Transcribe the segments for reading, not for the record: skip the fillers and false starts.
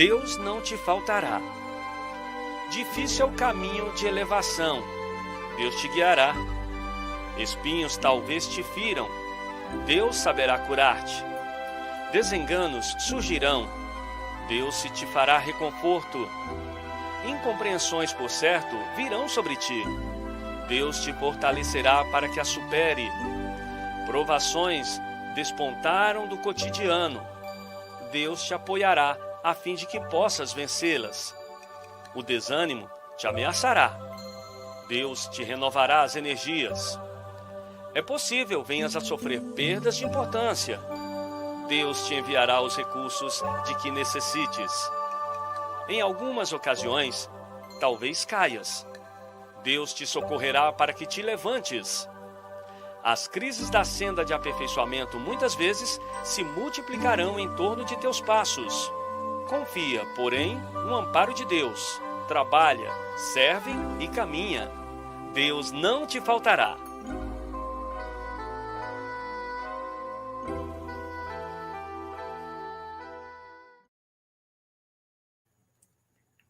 Deus não te faltará. Difícil é o caminho de elevação, Deus te guiará. Espinhos talvez te firam, Deus saberá curar-te. Desenganos surgirão, Deus se te fará reconforto. Incompreensões, por certo, virão sobre ti, Deus te fortalecerá para que a supere. Provações despontaram do cotidiano, Deus te apoiará a fim de que possas vencê-las. O desânimo te ameaçará, Deus te renovará as energias. É possível venhas a sofrer perdas de importância, Deus te enviará os recursos de que necessites. Em algumas ocasiões, talvez caias, Deus te socorrerá para que te levantes. As crises da senda de aperfeiçoamento muitas vezes se multiplicarão em torno de teus passos. Confia, porém, no amparo de Deus. Trabalha, serve e caminha. Deus não te faltará.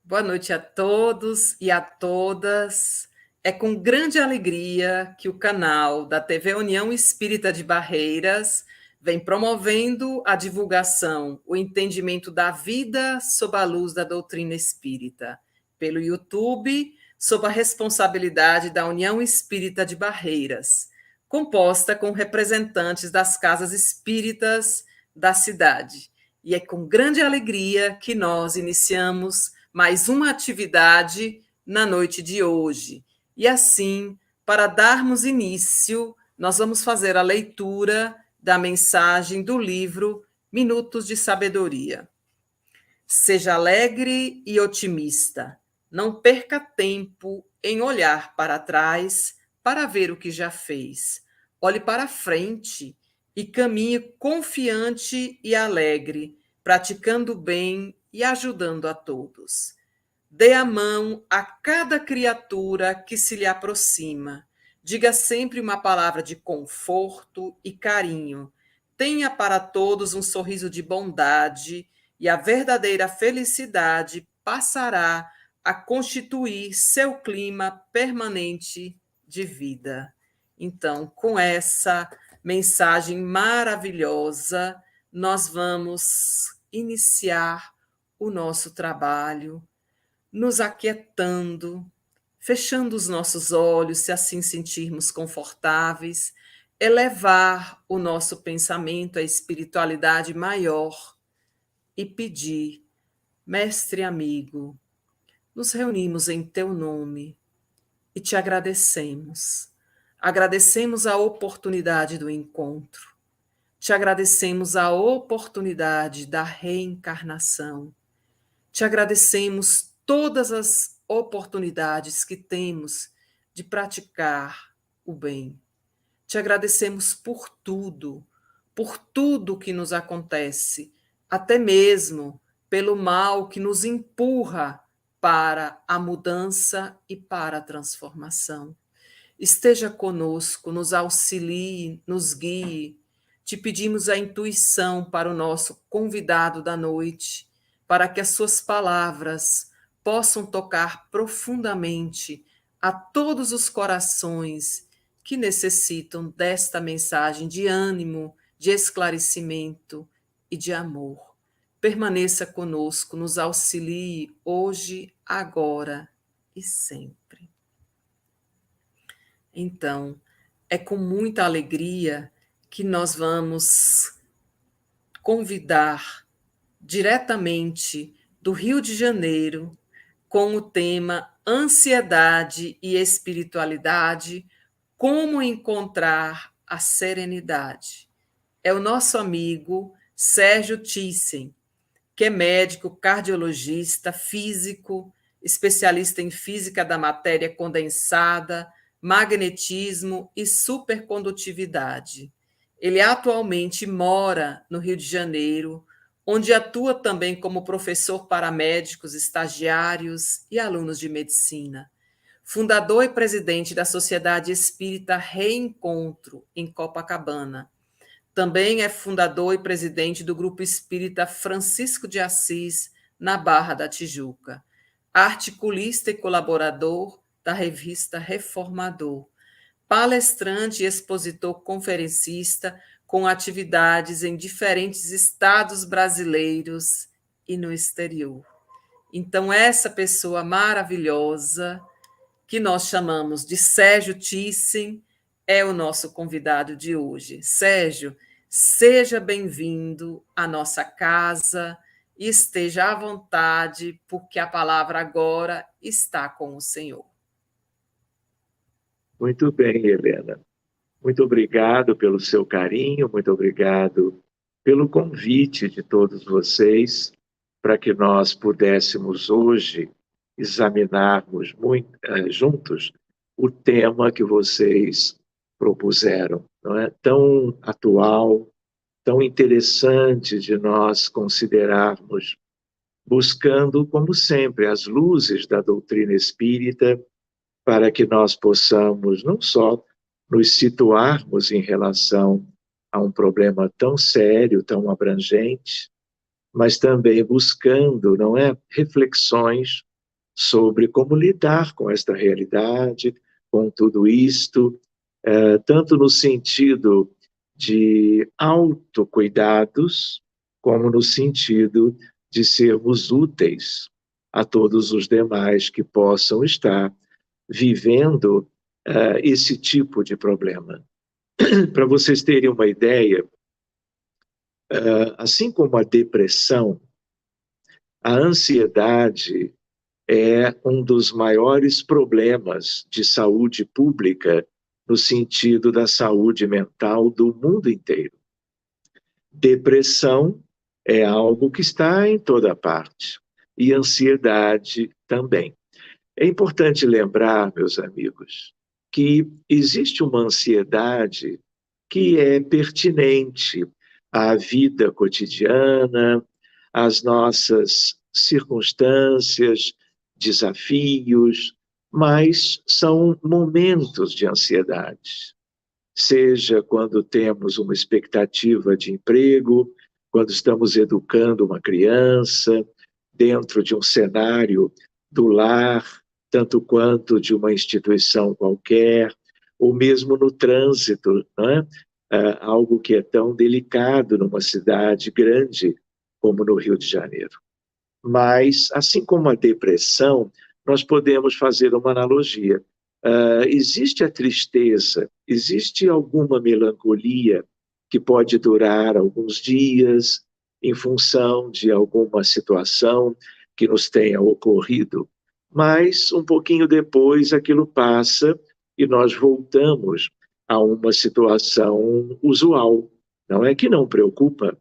Boa noite a todos e a todas. É com grande alegria que o canal da TV União Espírita de Barreiras vem promovendo a divulgação, o entendimento da vida sob a luz da doutrina espírita, pelo YouTube, sob a responsabilidade da União Espírita de Barreiras, composta com representantes das casas espíritas da cidade. E é com grande alegria que nós iniciamos mais uma atividade na noite de hoje. E assim, para darmos início, nós vamos fazer a leitura da mensagem do livro Minutos de Sabedoria. Seja alegre e otimista. Não perca tempo em olhar para trás para ver o que já fez. Olhe para frente e caminhe confiante e alegre, praticando o bem e ajudando a todos. Dê a mão a cada criatura que se lhe aproxima. Diga sempre uma palavra de conforto e carinho. Tenha para todos um sorriso de bondade e a verdadeira felicidade passará a constituir seu clima permanente de vida. Então, com essa mensagem maravilhosa, nós vamos iniciar o nosso trabalho, nos aquietando, fechando os nossos olhos, se assim sentirmos confortáveis, elevar o nosso pensamento à espiritualidade maior e pedir: Mestre amigo, nos reunimos em teu nome e te agradecemos. Agradecemos a oportunidade do encontro. Te agradecemos a oportunidade da reencarnação. Te agradecemos todas as oportunidades que temos de praticar o bem. Te agradecemos por tudo que nos acontece, até mesmo pelo mal que nos empurra para a mudança e para a transformação. Esteja conosco, nos auxilie, nos guie. Te pedimos a intuição para o nosso convidado da noite, para que as suas palavras possam tocar profundamente a todos os corações que necessitam desta mensagem de ânimo, de esclarecimento e de amor. Permaneça conosco, nos auxilie hoje, agora e sempre. Então, é com muita alegria que nós vamos convidar diretamente do Rio de Janeiro, com o tema Ansiedade e Espiritualidade, como encontrar a serenidade. É o nosso amigo Sérgio Thyssen, que é médico, cardiologista, físico, especialista em física da matéria condensada, magnetismo e supercondutividade. Ele atualmente mora no Rio de Janeiro, onde atua também como professor para médicos, estagiários e alunos de medicina. Fundador e presidente da Sociedade Espírita Reencontro, em Copacabana. Também é fundador e presidente do Grupo Espírita Francisco de Assis, na Barra da Tijuca. Articulista e colaborador da revista Reformador. Palestrante e expositor conferencista com atividades em diferentes estados brasileiros e no exterior. Então, essa pessoa maravilhosa, que nós chamamos de Sérgio Thyssen, é o nosso convidado de hoje. Sérgio, seja bem-vindo à nossa casa e esteja à vontade, porque a palavra agora está com o Senhor. Muito bem, Helena. Muito obrigado pelo seu carinho, muito obrigado pelo convite de todos vocês para que nós pudéssemos hoje examinarmos juntos o tema que vocês propuseram. Não é tão atual, tão interessante de nós considerarmos, buscando, como sempre, as luzes da doutrina espírita, para que nós possamos não só nos situarmos em relação a um problema tão sério, tão abrangente, mas também buscando, não é, reflexões sobre como lidar com esta realidade, com tudo isto, tanto no sentido de autocuidados, como no sentido de sermos úteis a todos os demais que possam estar vivendo esse tipo de problema. Para vocês terem uma ideia, assim como a depressão, a ansiedade é um dos maiores problemas de saúde pública no sentido da saúde mental do mundo inteiro. Depressão é algo que está em toda parte, e ansiedade também. É importante lembrar, meus amigos, que existe uma ansiedade que é pertinente à vida cotidiana, às nossas circunstâncias, desafios, mas são momentos de ansiedade. Seja quando temos uma expectativa de emprego, quando estamos educando uma criança, dentro de um cenário do lar, tanto quanto de uma instituição qualquer, ou mesmo no trânsito, não é? Algo que é tão delicado numa cidade grande como no Rio de Janeiro. Mas, assim como a depressão, nós podemos fazer uma analogia. Existe a tristeza, existe alguma melancolia que pode durar alguns dias em função de alguma situação que nos tenha ocorrido, mas um pouquinho depois aquilo passa e nós voltamos a uma situação usual, não é que não preocupa,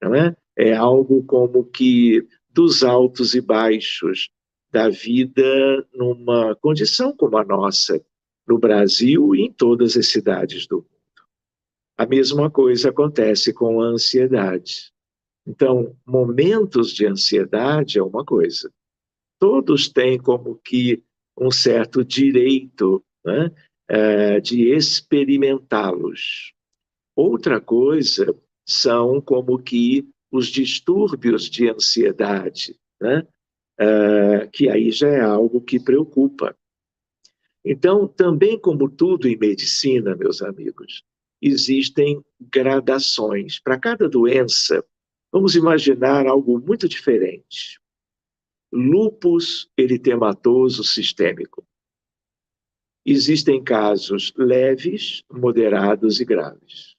não é? É algo como que dos altos e baixos da vida numa condição como a nossa, no Brasil e em todas as cidades do mundo. A mesma coisa acontece com a ansiedade. Então, momentos de ansiedade é uma coisa. Todos têm como que um certo direito, né, de experimentá-los. Outra coisa são como que os distúrbios de ansiedade, né, que aí já é algo que preocupa. Então, também como tudo em medicina, meus amigos, existem gradações. Para cada doença, vamos imaginar algo muito diferente. Lúpus eritematoso sistêmico. Existem casos leves, moderados e graves.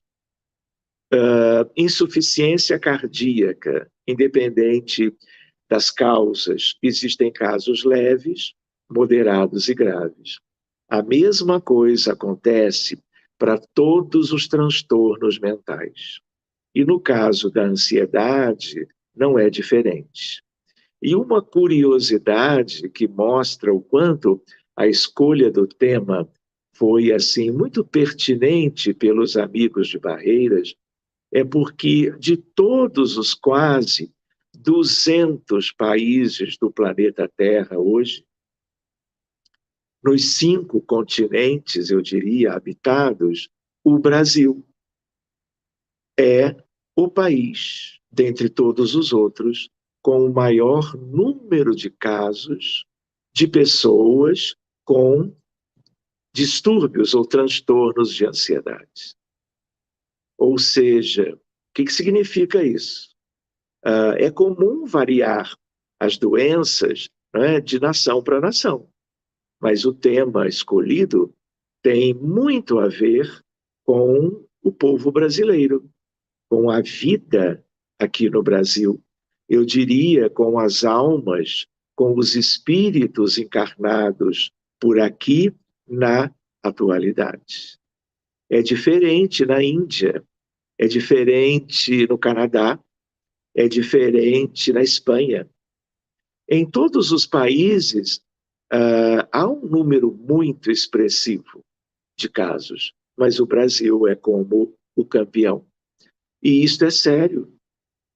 Insuficiência cardíaca, independente das causas, existem casos leves, moderados e graves. A mesma coisa acontece para todos os transtornos mentais. E no caso da ansiedade, não é diferente. E uma curiosidade que mostra o quanto a escolha do tema foi assim muito pertinente pelos amigos de Barreiras, é porque de todos os quase 200 países do planeta Terra hoje, nos 5 continentes, eu diria, habitados, o Brasil é o país, dentre todos os outros, com o maior número de casos de pessoas com distúrbios ou transtornos de ansiedade. Ou seja, o que significa isso? É comum variar as doenças, né, de nação para nação, mas o tema escolhido tem muito a ver com o povo brasileiro, com a vida aqui no Brasil. Eu diria com as almas, com os espíritos encarnados por aqui na atualidade. É diferente na Índia, é diferente no Canadá, é diferente na Espanha. Em todos os países, há um número muito expressivo de casos, mas o Brasil é como o campeão. E isto é sério,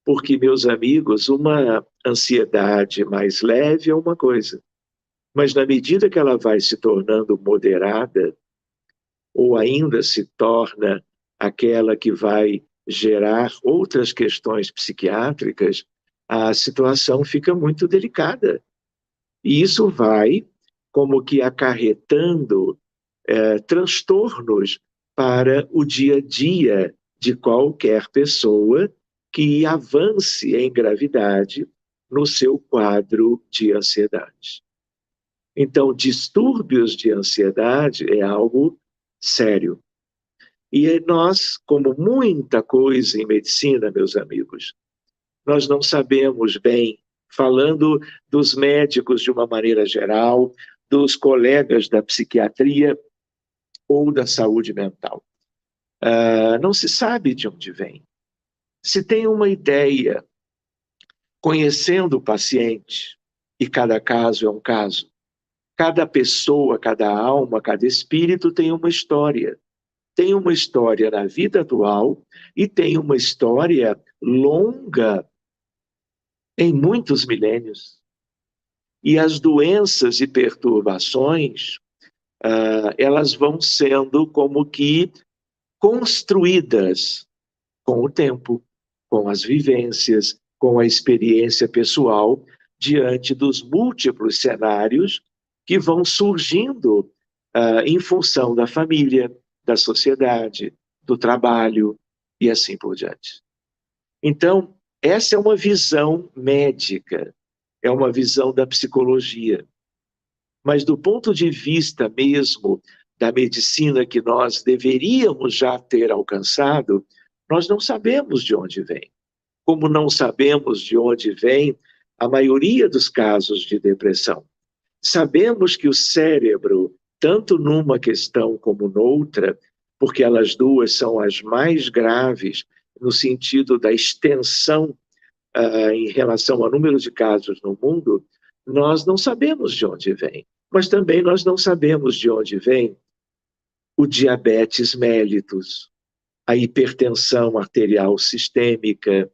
porque, meus amigos, uma ansiedade mais leve é uma coisa, mas na medida que ela vai se tornando moderada, ou ainda se torna aquela que vai gerar outras questões psiquiátricas, a situação fica muito delicada. E isso vai como que acarretando transtornos para o dia a dia de qualquer pessoa que avance em gravidade no seu quadro de ansiedade. Então, distúrbios de ansiedade é algo sério. E nós, como muita coisa em medicina, meus amigos, nós não sabemos bem, falando dos médicos de uma maneira geral, dos colegas da psiquiatria ou da saúde mental. Não se sabe de onde vem. Se tem uma ideia, conhecendo o paciente, e cada caso é um caso, cada pessoa, cada alma, cada espírito tem uma história. Tem uma história na vida atual e tem uma história longa em muitos milênios. E as doenças e perturbações, elas vão sendo como que construídas com o tempo, com as vivências, com a experiência pessoal, diante dos múltiplos cenários que vão surgindo em função da família, da sociedade, do trabalho e assim por diante. Então, essa é uma visão médica, é uma visão da psicologia. Mas do ponto de vista mesmo da medicina que nós deveríamos já ter alcançado, nós não sabemos de onde vem. Como não sabemos de onde vem a maioria dos casos de depressão. Sabemos que o cérebro, tanto numa questão como noutra, porque elas duas são as mais graves no sentido da extensão em relação ao número de casos no mundo, nós não sabemos de onde vem. Mas também nós não sabemos de onde vem o diabetes mellitus, a hipertensão arterial sistêmica.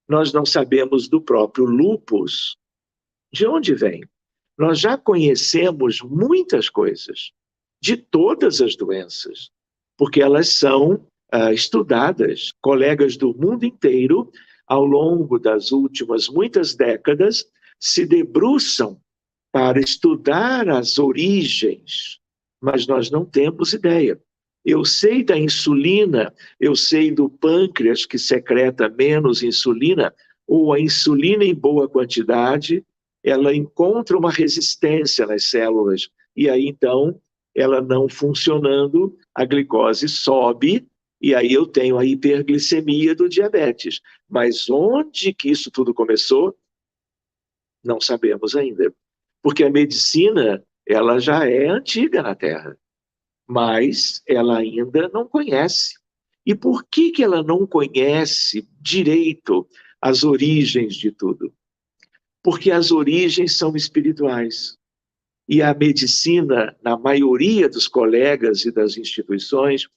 Nós não sabemos do próprio lúpus. De onde vem? Nós já conhecemos muitas coisas, de todas as doenças, porque elas são estudadas. Colegas do mundo inteiro, ao longo das últimas muitas décadas, se debruçam para estudar as origens, mas nós não temos ideia. Eu sei da insulina, eu sei do pâncreas que secreta menos insulina, ou a insulina em boa quantidade, ela encontra uma resistência nas células, e aí então, ela não funcionando, a glicose sobe, e aí eu tenho a hiperglicemia do diabetes. Mas onde que isso tudo começou? Não sabemos ainda. Porque a medicina, ela já é antiga na Terra, mas ela ainda não conhece. E por que ela não conhece direito as origens de tudo? Porque as origens são espirituais. E a medicina, na maioria dos colegas e das instituições,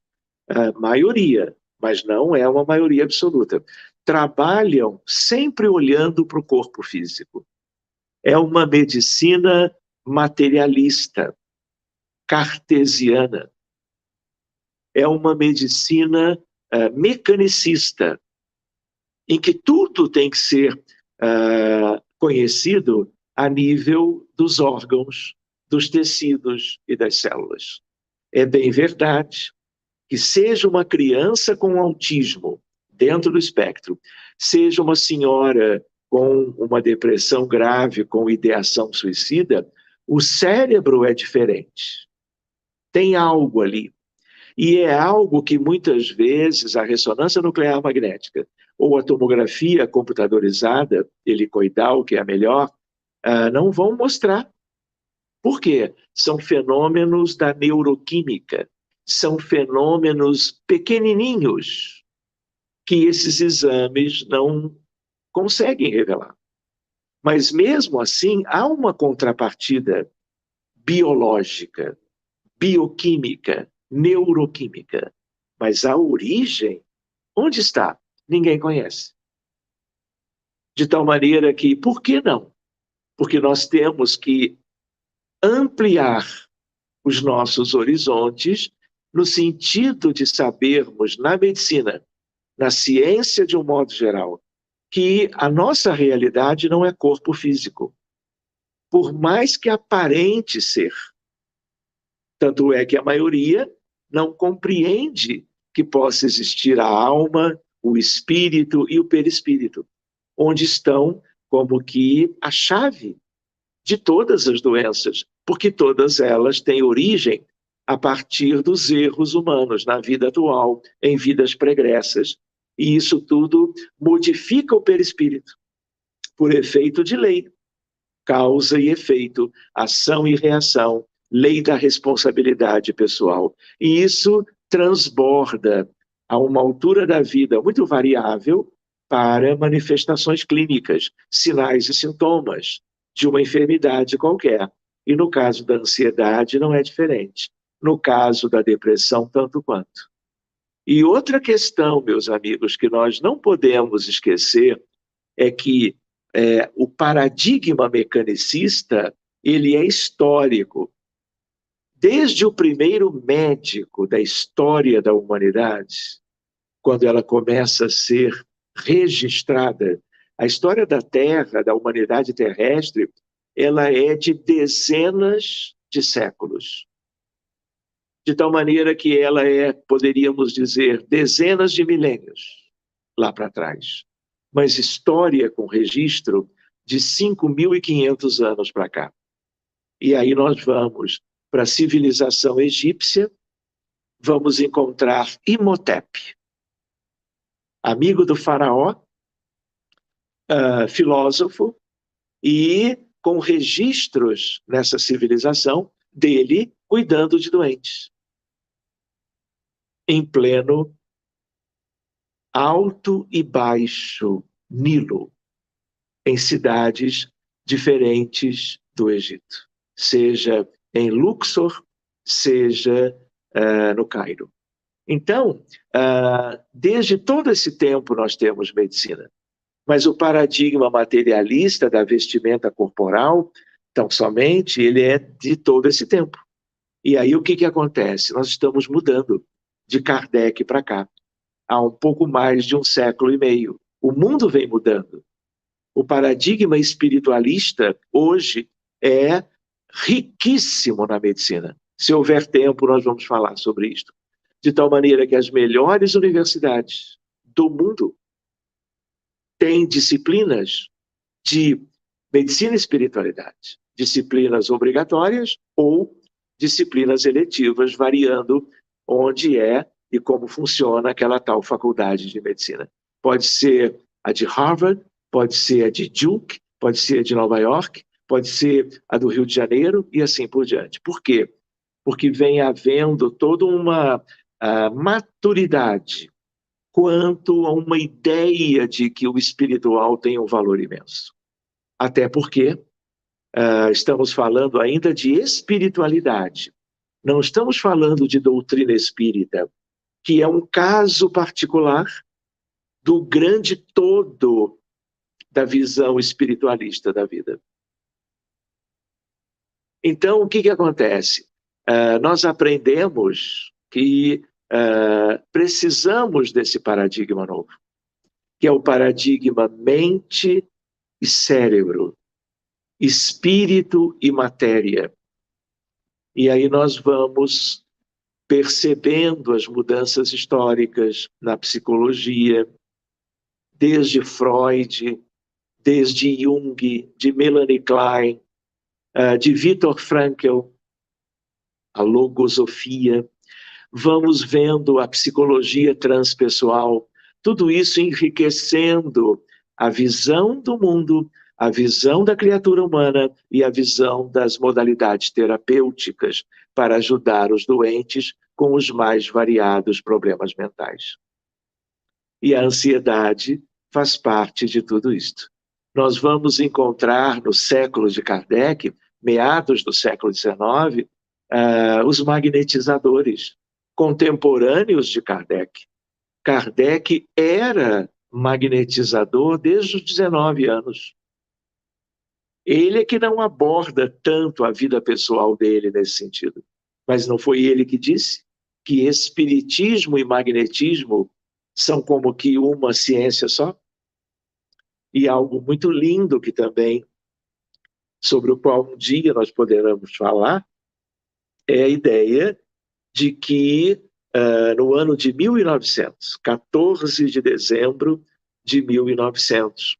a maioria, mas não é uma maioria absoluta, trabalham sempre olhando para o corpo físico. É uma medicina materialista, cartesiana. É uma medicina mecanicista, em que tudo tem que ser conhecido a nível dos órgãos, dos tecidos e das células. É bem verdade que seja uma criança com autismo dentro do espectro, seja uma senhora com uma depressão grave, com ideação suicida, o cérebro é diferente. Tem algo ali. E é algo que muitas vezes a ressonância nuclear magnética ou a tomografia computadorizada, helicoidal, que é a melhor, não vão mostrar. Por quê? São fenômenos da neuroquímica, são fenômenos pequenininhos que esses exames não conseguem revelar. Mas mesmo assim, há uma contrapartida biológica, bioquímica, neuroquímica. Mas a origem, onde está? Ninguém conhece. De tal maneira que, por que não? Porque nós temos que ampliar os nossos horizontes no sentido de sabermos na medicina, na ciência de um modo geral, que a nossa realidade não é corpo físico, por mais que aparente ser. Tanto é que a maioria não compreende que possa existir a alma, o espírito e o perispírito, onde estão como que a chave de todas as doenças, porque todas elas têm origem a partir dos erros humanos na vida atual, em vidas pregressas. E isso tudo modifica o perispírito por efeito de lei, causa e efeito, ação e reação, lei da responsabilidade pessoal. E isso transborda a uma altura da vida muito variável para manifestações clínicas, sinais e sintomas de uma enfermidade qualquer. E no caso da ansiedade não é diferente. No caso da depressão, tanto quanto. E outra questão, meus amigos, que nós não podemos esquecer é que o paradigma mecanicista, ele é histórico. Desde o primeiro médico da história da humanidade, quando ela começa a ser registrada, a história da Terra, da humanidade terrestre, ela é de dezenas de séculos. De tal maneira que ela é, poderíamos dizer, dezenas de milênios lá para trás. Mas história com registro de 5.500 anos para cá. E aí nós vamos para a civilização egípcia, vamos encontrar Imhotep, amigo do faraó, filósofo, e com registros nessa civilização dele cuidando de doentes. Em pleno Alto e Baixo Nilo, em cidades diferentes do Egito, seja em Luxor, seja no Cairo. Então, desde todo esse tempo nós temos medicina, mas o paradigma materialista da vestimenta corporal, tão somente, ele é de todo esse tempo. E aí o que acontece? Nós estamos mudando de Kardec para cá, há um pouco mais de 1,5 séculos. O mundo vem mudando. O paradigma espiritualista hoje é riquíssimo na medicina. Se houver tempo, nós vamos falar sobre isto. De tal maneira que as melhores universidades do mundo têm disciplinas de medicina e espiritualidade, disciplinas obrigatórias ou disciplinas eletivas, variando onde é e como funciona aquela tal faculdade de medicina. Pode ser a de Harvard, pode ser a de Duke, pode ser a de Nova York, pode ser a do Rio de Janeiro e assim por diante. Por quê? Porque vem havendo toda uma maturidade quanto a uma ideia de que o espiritual tem um valor imenso. Até porque estamos falando ainda de espiritualidade. Não estamos falando de doutrina espírita, que é um caso particular do grande todo da visão espiritualista da vida. Então, o que acontece? Nós aprendemos que precisamos desse paradigma novo, que é o paradigma mente e cérebro, espírito e matéria. E aí nós vamos percebendo as mudanças históricas na psicologia, desde Freud, desde Jung, de Melanie Klein, de Viktor Frankl, a logosofia. Vamos vendo a psicologia transpessoal, tudo isso enriquecendo a visão do mundo, a visão da criatura humana e a visão das modalidades terapêuticas para ajudar os doentes com os mais variados problemas mentais. E a ansiedade faz parte de tudo isto. Nós vamos encontrar no século de Kardec, meados do século XIX, os magnetizadores, contemporâneos de Kardec. Kardec era magnetizador desde os 19 anos. Ele é que não aborda tanto a vida pessoal dele nesse sentido. Mas não foi ele que disse que espiritismo e magnetismo são como que uma ciência só? E algo muito lindo que também, sobre o qual um dia nós poderemos falar, é a ideia de que no ano de 1900, 14 de dezembro de 1900,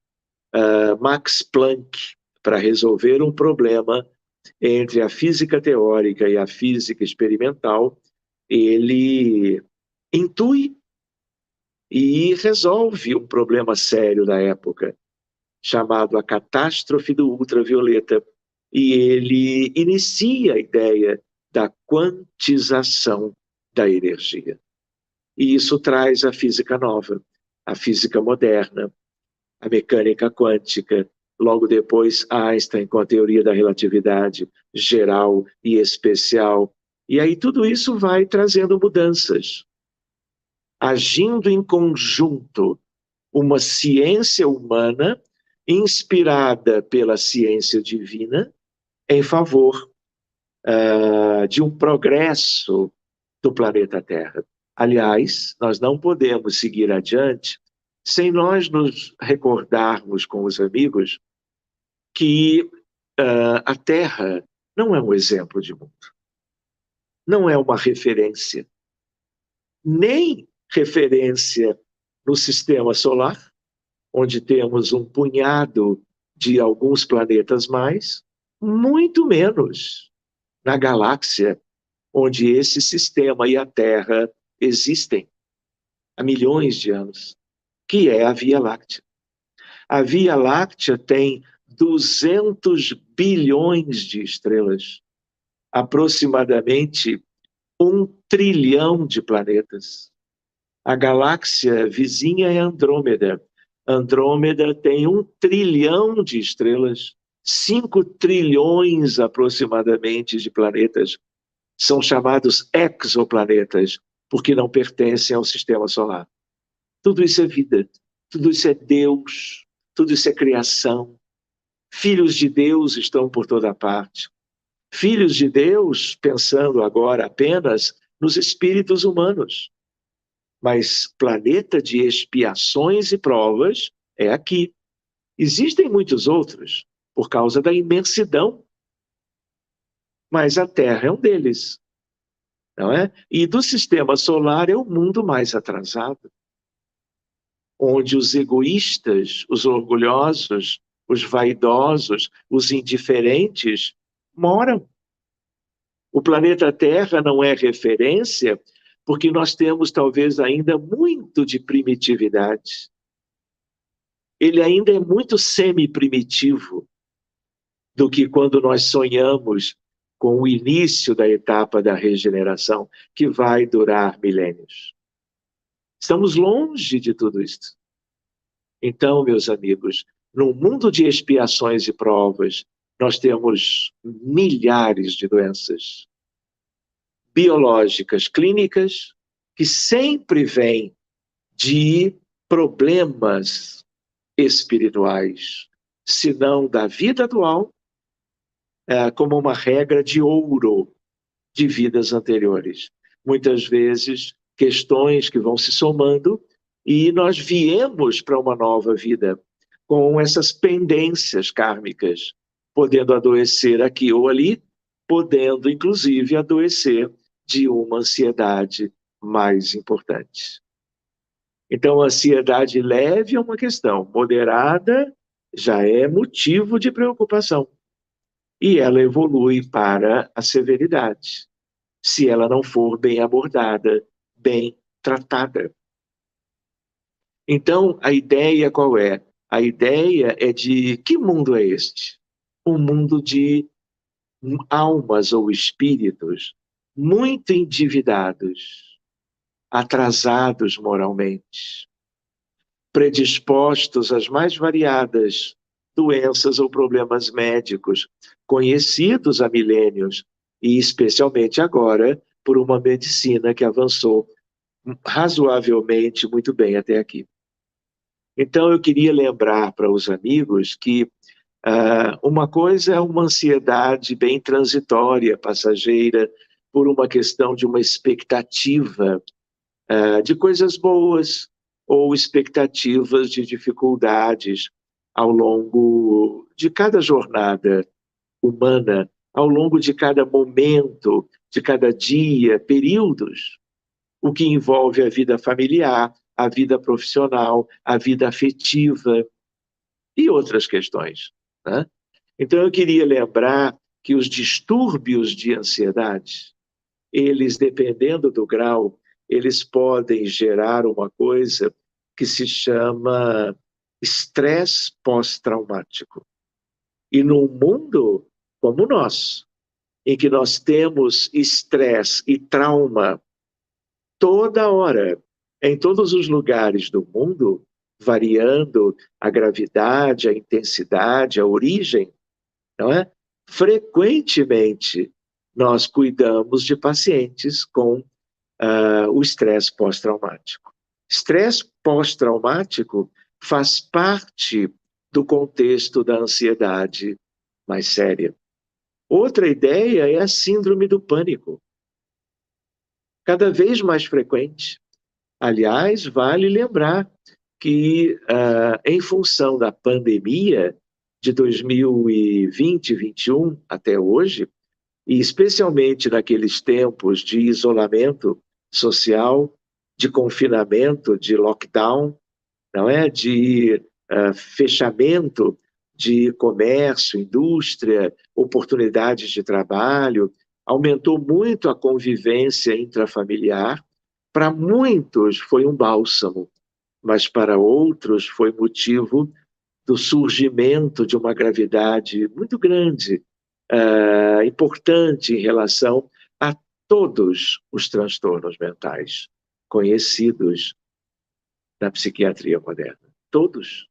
Max Planck, para resolver um problema entre a física teórica e a física experimental, ele intui e resolve um problema sério da época, chamado a catástrofe do ultravioleta, e ele inicia a ideia da quantização da energia. E isso traz a física nova, a física moderna, a mecânica quântica, logo depois Einstein com a teoria da relatividade geral e especial. E aí tudo isso vai trazendo mudanças, agindo em conjunto, uma ciência humana inspirada pela ciência divina em favor de um progresso do planeta Terra. Aliás, nós não podemos seguir adiante sem nós nos recordarmos com os amigos que a Terra não é um exemplo de mundo, não é uma referência, nem referência no sistema solar, onde temos um punhado de alguns planetas mais, muito menos na galáxia, onde esse sistema e a Terra existem há milhões de anos, que é a Via Láctea. A Via Láctea tem 200 bilhões de estrelas, aproximadamente 1 trilhão de planetas. A galáxia vizinha é Andrômeda. Andrômeda tem 1 trilhão de estrelas, 5 trilhões aproximadamente de planetas. São chamados exoplanetas, porque não pertencem ao sistema solar. Tudo isso é vida, tudo isso é Deus, tudo isso é criação. Filhos de Deus estão por toda parte. Filhos de Deus, pensando agora apenas nos espíritos humanos. Mas planeta de expiações e provas é aqui. Existem muitos outros, por causa da imensidão. Mas a Terra é um deles, não é? E do sistema solar é o mundo mais atrasado, onde os egoístas, os orgulhosos, os vaidosos, os indiferentes moram. O planeta Terra não é referência porque nós temos talvez ainda muito de primitividade. Ele ainda é muito semi-primitivo do que quando nós sonhamos com o início da etapa da regeneração, que vai durar milênios. Estamos longe de tudo isso. Então, meus amigos, no mundo de expiações e provas, nós temos milhares de doenças biológicas, clínicas, que sempre vêm de problemas espirituais, se não da vida atual, como uma regra de ouro de vidas anteriores. Muitas vezes, questões que vão se somando e nós viemos para uma nova vida. com essas pendências kármicas, podendo adoecer aqui ou ali, podendo, inclusive, adoecer de uma ansiedade mais importante. Então, a ansiedade leve é uma questão, moderada já é motivo de preocupação. E ela evolui para a severidade, se ela não for bem abordada, bem tratada. Então, a ideia qual é? A ideia é de que mundo é este? Um mundo de almas ou espíritos muito endividados, atrasados moralmente, predispostos às mais variadas doenças ou problemas médicos, conhecidos há milênios, e especialmente agora por uma medicina que avançou razoavelmente muito bem até aqui. Então, eu queria lembrar para os amigos que uma coisa é uma ansiedade bem transitória, passageira, por uma questão de uma expectativa de coisas boas ou expectativas de dificuldades ao longo de cada jornada humana, ao longo de cada momento, de cada dia, períodos, o que envolve a vida familiar, a vida profissional, a vida afetiva e outras questões, né? Então, eu queria lembrar que os distúrbios de ansiedade, eles, dependendo do grau, eles podem gerar uma coisa que se chama estresse pós-traumático. E num mundo como o nosso, em que nós temos estresse e trauma toda hora, em todos os lugares do mundo, variando a gravidade, a intensidade, a origem, não é? Frequentemente, nós cuidamos de pacientes com o estresse pós-traumático. Estresse pós-traumático faz parte do contexto da ansiedade mais séria. Outra ideia é a síndrome do pânico, cada vez mais frequente. Aliás, vale lembrar que, em função da pandemia de 2020 e 2021 até hoje, e especialmente naqueles tempos de isolamento social, de confinamento, de lockdown, não é? De fechamento de comércio, indústria, oportunidades de trabalho, aumentou muito a convivência intrafamiliar. Para muitos foi um bálsamo, mas para outros foi motivo do surgimento de uma gravidade muito grande, importante em relação a todos os transtornos mentais conhecidos na psiquiatria moderna. Todos.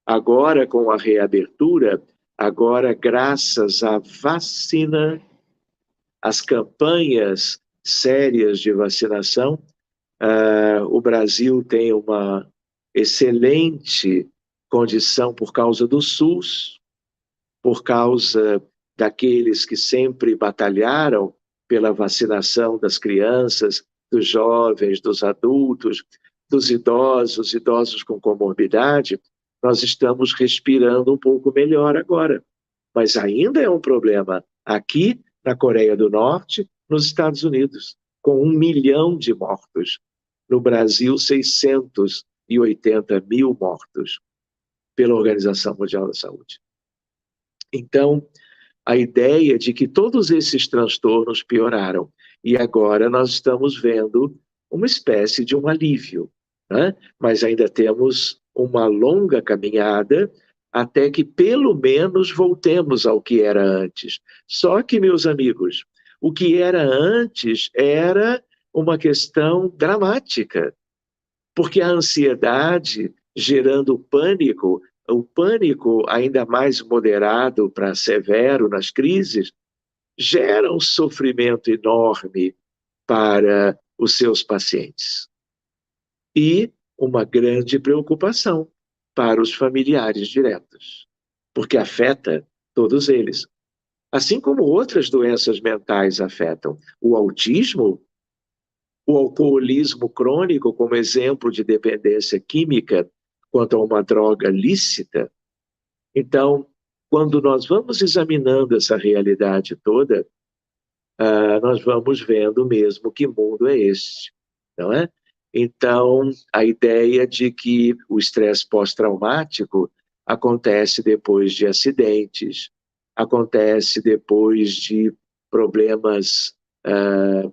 Agora, com a reabertura, agora, graças à vacina, às campanhas sérias de vacinação, o Brasil tem uma excelente condição por causa do SUS, por causa daqueles que sempre batalharam pela vacinação das crianças, dos jovens, dos adultos, dos idosos, idosos com comorbidade, nós estamos respirando um pouco melhor agora. Mas ainda é um problema aqui na Coreia do Norte, nos Estados Unidos, com 1 milhão de mortos. No Brasil, 680 mil mortos pela Organização Mundial da Saúde. Então, a ideia de que todos esses transtornos pioraram e agora nós estamos vendo uma espécie de um alívio, né? Mas ainda temos uma longa caminhada até que pelo menos voltemos ao que era antes. Só que, meus amigos, o que era antes era uma questão dramática, porque a ansiedade gerando pânico, o pânico ainda mais moderado para severo nas crises, gera um sofrimento enorme para os seus pacientes. E uma grande preocupação para os familiares diretos, porque afeta todos eles. Assim como outras doenças mentais afetam. O autismo, o alcoolismo crônico, como exemplo de dependência química, quanto a uma droga lícita. Então, quando nós vamos examinando essa realidade toda, nós vamos vendo mesmo que mundo é este, não é? Então, a ideia de que o estresse pós-traumático acontece depois de acidentes, acontece depois de problemas,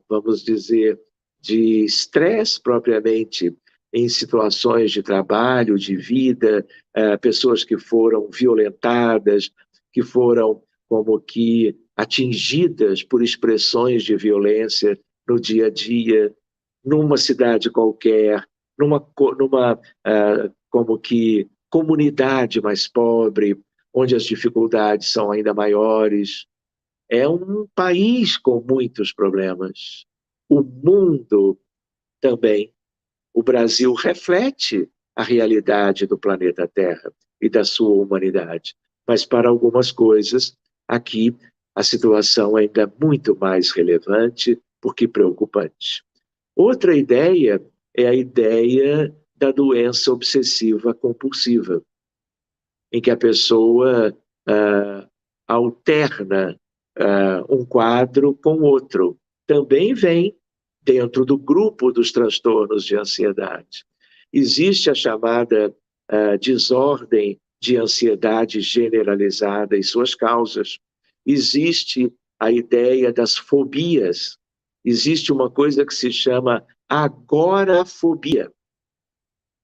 vamos dizer, de estresse propriamente em situações de trabalho, de vida, pessoas que foram violentadas, que foram como que atingidas por expressões de violência no dia a dia, numa cidade qualquer, numa como que comunidade mais pobre, onde as dificuldades são ainda maiores. É um país com muitos problemas. O mundo também. O Brasil reflete a realidade do planeta Terra e da sua humanidade. Mas para algumas coisas, aqui a situação ainda é muito mais relevante porque preocupante. Outra ideia é a ideia da doença obsessiva compulsiva, em que a pessoa alterna um quadro com outro. Também vem dentro do grupo dos transtornos de ansiedade. Existe a chamada desordem de ansiedade generalizada e suas causas. Existe a ideia das fobias. Existe uma coisa que se chama agorafobia.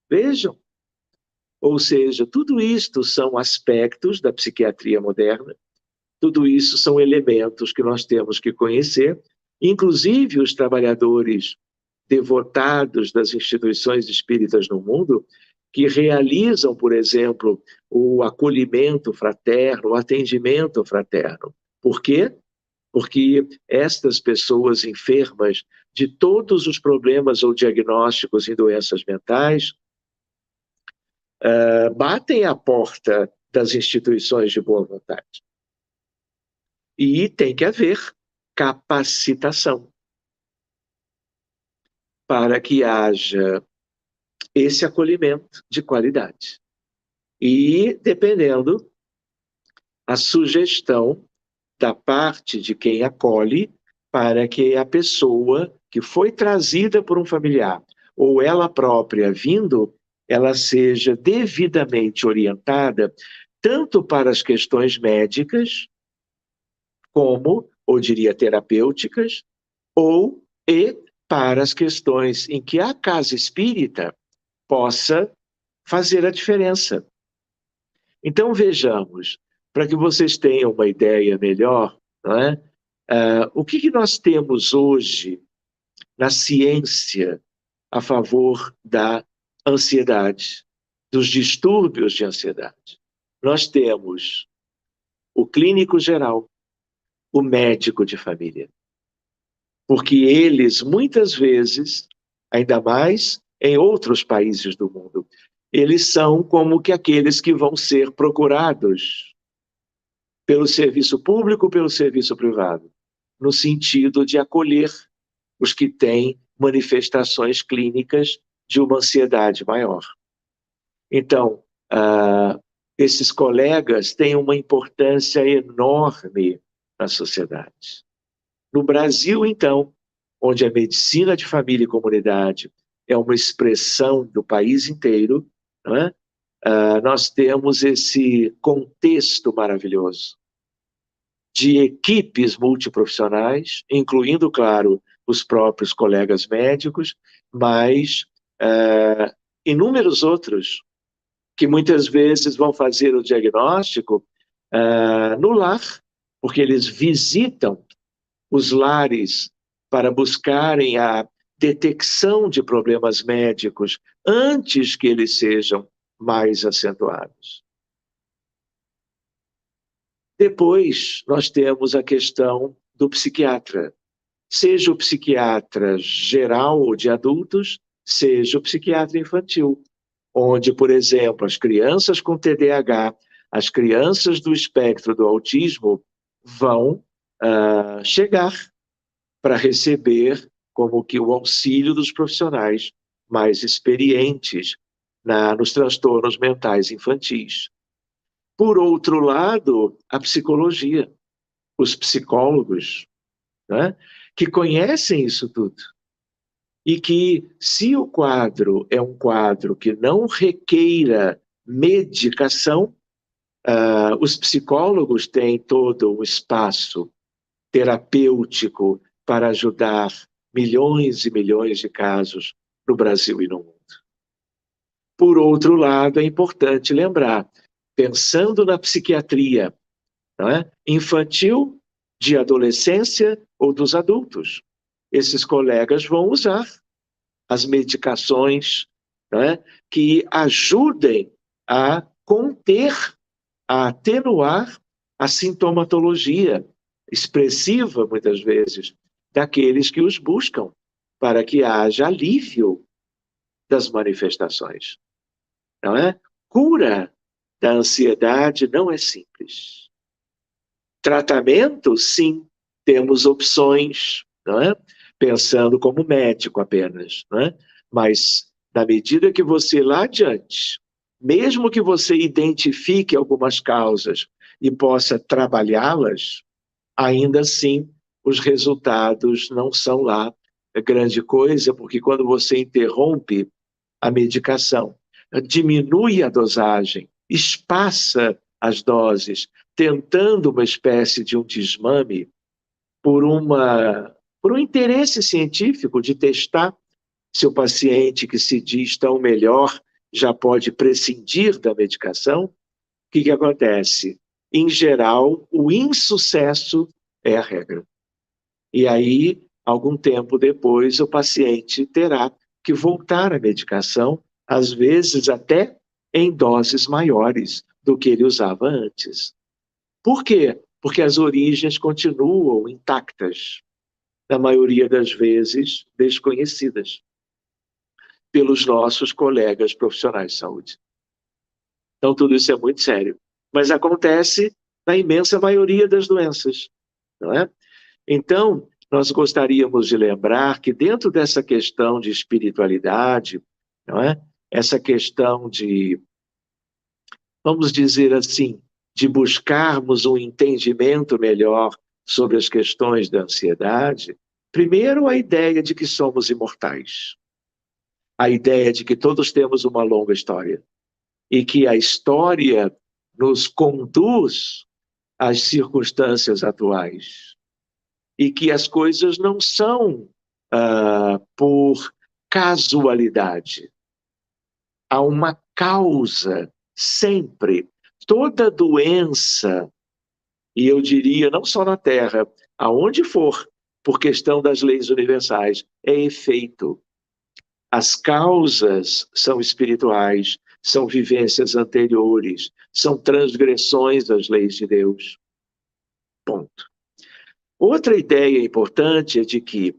Vejam. Ou seja, tudo isto são aspectos da psiquiatria moderna, tudo isso são elementos que nós temos que conhecer, inclusive os trabalhadores devotados das instituições espíritas no mundo, que realizam, por exemplo, o acolhimento fraterno, o atendimento fraterno. Por quê? Porque estas pessoas enfermas de todos os problemas ou diagnósticos em doenças mentais batem à porta das instituições de boa vontade. E tem que haver capacitação para que haja esse acolhimento de qualidade. E, dependendo, a sugestão da parte de quem acolhe para que a pessoa que foi trazida por um familiar ou ela própria vindo, ela seja devidamente orientada tanto para as questões médicas como, ou diria, terapêuticas, e para as questões em que a casa espírita possa fazer a diferença. Então, vejamos, para que vocês tenham uma ideia melhor, não é? O que nós temos hoje na ciência a favor da ansiedade, dos distúrbios de ansiedade? Nós temos o clínico geral, o médico de família. Porque eles, muitas vezes, ainda mais em outros países do mundo, eles são como que aqueles que vão ser procurados pelo serviço público, pelo serviço privado, no sentido de acolher os que têm manifestações clínicas de uma ansiedade maior. Então, esses colegas têm uma importância enorme na sociedade. No Brasil, então, onde a medicina de família e comunidade é uma expressão do país inteiro, não é? Nós temos esse contexto maravilhoso de equipes multiprofissionais, incluindo, claro, os próprios colegas médicos, mas inúmeros outros que muitas vezes vão fazer o diagnóstico no lar, porque eles visitam os lares para buscarem a detecção de problemas médicos antes que eles sejam mais acentuados. Depois, nós temos a questão do psiquiatra. Seja o psiquiatra geral ou de adultos, seja o psiquiatra infantil, onde, por exemplo, as crianças com TDAH, as crianças do espectro do autismo vão chegar para receber como que o auxílio dos profissionais mais experientes nos transtornos mentais infantis. Por outro lado, a psicologia, os psicólogos, né, que conhecem isso tudo. E que, se o quadro é um quadro que não requeira medicação, os psicólogos têm todo um espaço terapêutico para ajudar milhões e milhões de casos no Brasil e no mundo. Por outro lado, é importante lembrar, pensando na psiquiatria, não é? Infantil, de adolescência ou dos adultos, esses colegas vão usar as medicações, não é? Que ajudem a conter, a atenuar a sintomatologia expressiva, muitas vezes, daqueles que os buscam, para que haja alívio das manifestações. Não é? Cura da ansiedade não é simples. Tratamento, sim, temos opções, não é? Pensando como médico apenas, não é? Mas, na medida que você lá adiante, mesmo que você identifique algumas causas e possa trabalhá-las, ainda assim os resultados não são lá grande coisa, porque quando você interrompe a medicação, diminui a dosagem, espaça as doses, tentando uma espécie de um desmame por um interesse científico de testar se o paciente que se diz tão melhor já pode prescindir da medicação. O que acontece? Em geral, o insucesso é a regra. E aí, algum tempo depois, o paciente terá que voltar à medicação, às vezes até em doses maiores do que ele usava antes. Por quê? Porque as origens continuam intactas, na maioria das vezes desconhecidas pelos nossos colegas profissionais de saúde. Então, tudo isso é muito sério. Mas acontece na imensa maioria das doenças, não é? Então, nós gostaríamos de lembrar que dentro dessa questão de espiritualidade, não é? Essa questão de, vamos dizer assim, de buscarmos um entendimento melhor sobre as questões da ansiedade, primeiro a ideia de que somos imortais, a ideia de que todos temos uma longa história e que a história nos conduz às circunstâncias atuais e que as coisas não são por casualidade. Há uma causa sempre. Toda doença, e eu diria não só na Terra, aonde for, por questão das leis universais, é efeito. As causas são espirituais, são vivências anteriores, são transgressões das leis de Deus. Ponto. Outra ideia importante é de que,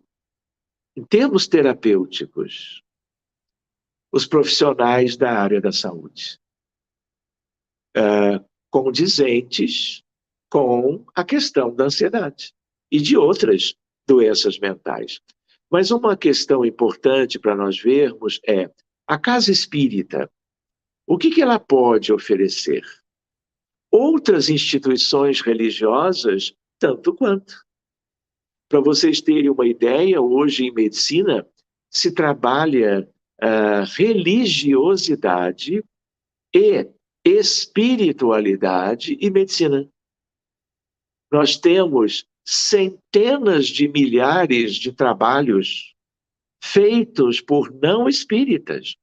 em termos terapêuticos, os profissionais da área da saúde, condizentes com a questão da ansiedade e de outras doenças mentais. Mas uma questão importante para nós vermos é a casa espírita. O que ela pode oferecer? Outras instituições religiosas, tanto quanto. Para vocês terem uma ideia, hoje em medicina se trabalha religiosidade e espiritualidade e medicina. Nós temos centenas de milhares de trabalhos feitos por não espíritas,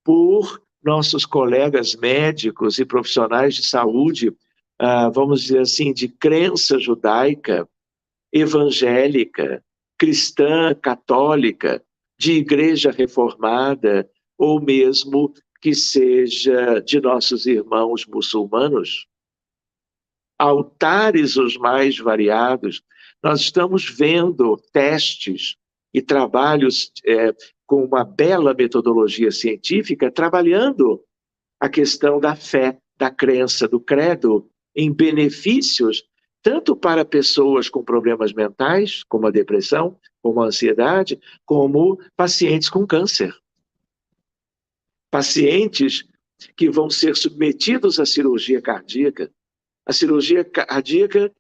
por nossos colegas médicos e profissionais de saúde, vamos dizer assim, de crença judaica, evangélica, cristã, católica, de igreja reformada, ou mesmo que seja de nossos irmãos muçulmanos. Altares os mais variados. Nós estamos vendo testes e trabalhos com uma bela metodologia científica, trabalhando a questão da fé, da crença, do credo, em benefícios tanto para pessoas com problemas mentais, como a depressão, como a ansiedade, como pacientes com câncer. pacientes que vão ser submetidos à cirurgia cardíaca. A cirurgia cardíaca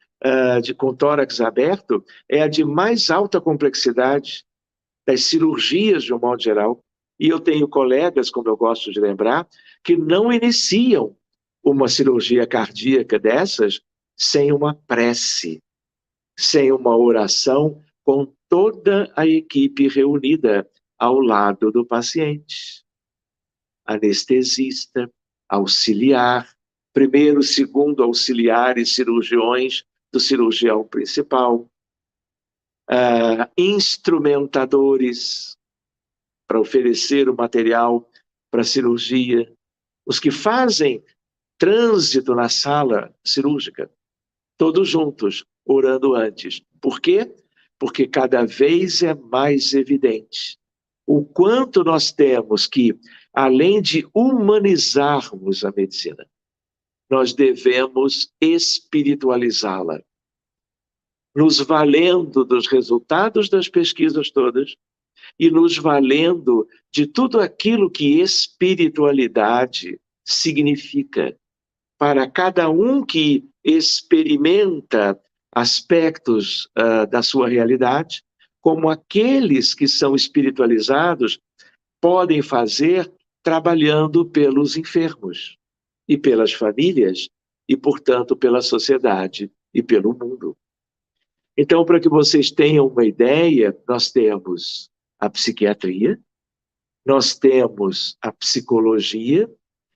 com tórax aberto é a de mais alta complexidade das cirurgias, de um modo geral. E eu tenho colegas, como eu gosto de lembrar, que não iniciam uma cirurgia cardíaca dessas sem uma prece, sem uma oração, com toda a equipe reunida ao lado do paciente. Anestesista, auxiliar, primeiro, segundo auxiliares cirurgiões do cirurgião principal, instrumentadores para oferecer o material para a cirurgia, os que fazem trânsito na sala cirúrgica, todos juntos, orando antes. Por quê? Porque cada vez é mais evidente o quanto nós temos que, além de humanizarmos a medicina, nós devemos espiritualizá-la, nos valendo dos resultados das pesquisas todas e nos valendo de tudo aquilo que espiritualidade significa para cada um que experimenta aspectos da sua realidade, como aqueles que são espiritualizados podem fazer trabalhando pelos enfermos e pelas famílias e, portanto, pela sociedade e pelo mundo. Então, para que vocês tenham uma ideia, nós temos a psiquiatria, nós temos a psicologia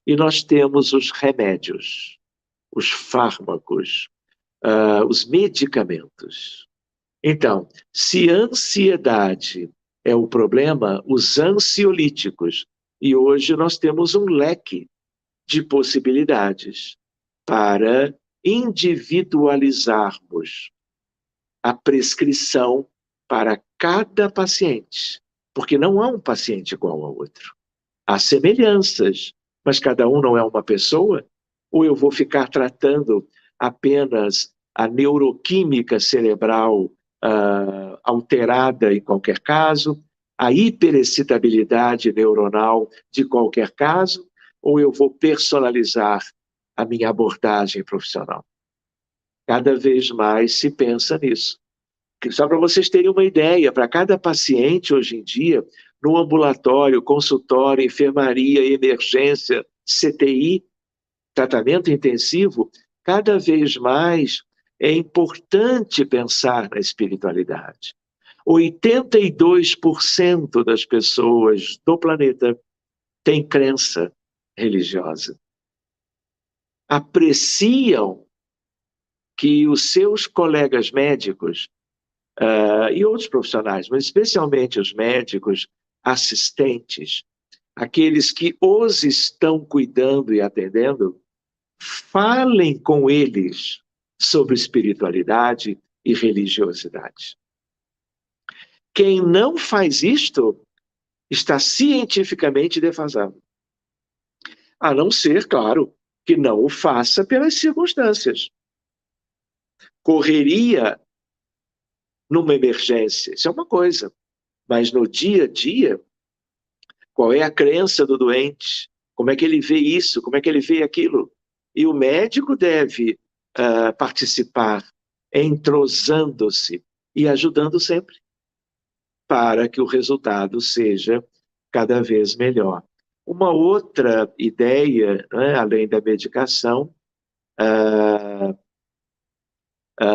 e nós temos os remédios, os fármacos, os medicamentos. Então, se a ansiedade é o problema, os ansiolíticos, e hoje nós temos um leque de possibilidades para individualizarmos a prescrição para cada paciente, porque não há um paciente igual ao outro. Há semelhanças, mas cada um não é uma pessoa, ou eu vou ficar tratando apenas a neuroquímica cerebral alterada em qualquer caso, a hiperexcitabilidade neuronal de qualquer caso, ou eu vou personalizar a minha abordagem profissional. Cada vez mais se pensa nisso. Só para vocês terem uma ideia, para cada paciente hoje em dia, no ambulatório, consultório, enfermaria, emergência, CTI, tratamento intensivo, cada vez mais é importante pensar na espiritualidade. 82% das pessoas do planeta têm crença religiosa. Apreciam que os seus colegas médicos e outros profissionais, mas especialmente os médicos, assistentes, aqueles que os estão cuidando e atendendo, falem com eles sobre espiritualidade e religiosidade. Quem não faz isto está cientificamente defasado. A não ser, claro, que não o faça pelas circunstâncias. Correria numa emergência, isso é uma coisa. Mas no dia a dia, qual é a crença do doente? Como é que ele vê isso? Como é que ele vê aquilo? E o médico deve participar, entrosando-se e ajudando sempre, para que o resultado seja cada vez melhor. Uma outra ideia, né, além da medicação,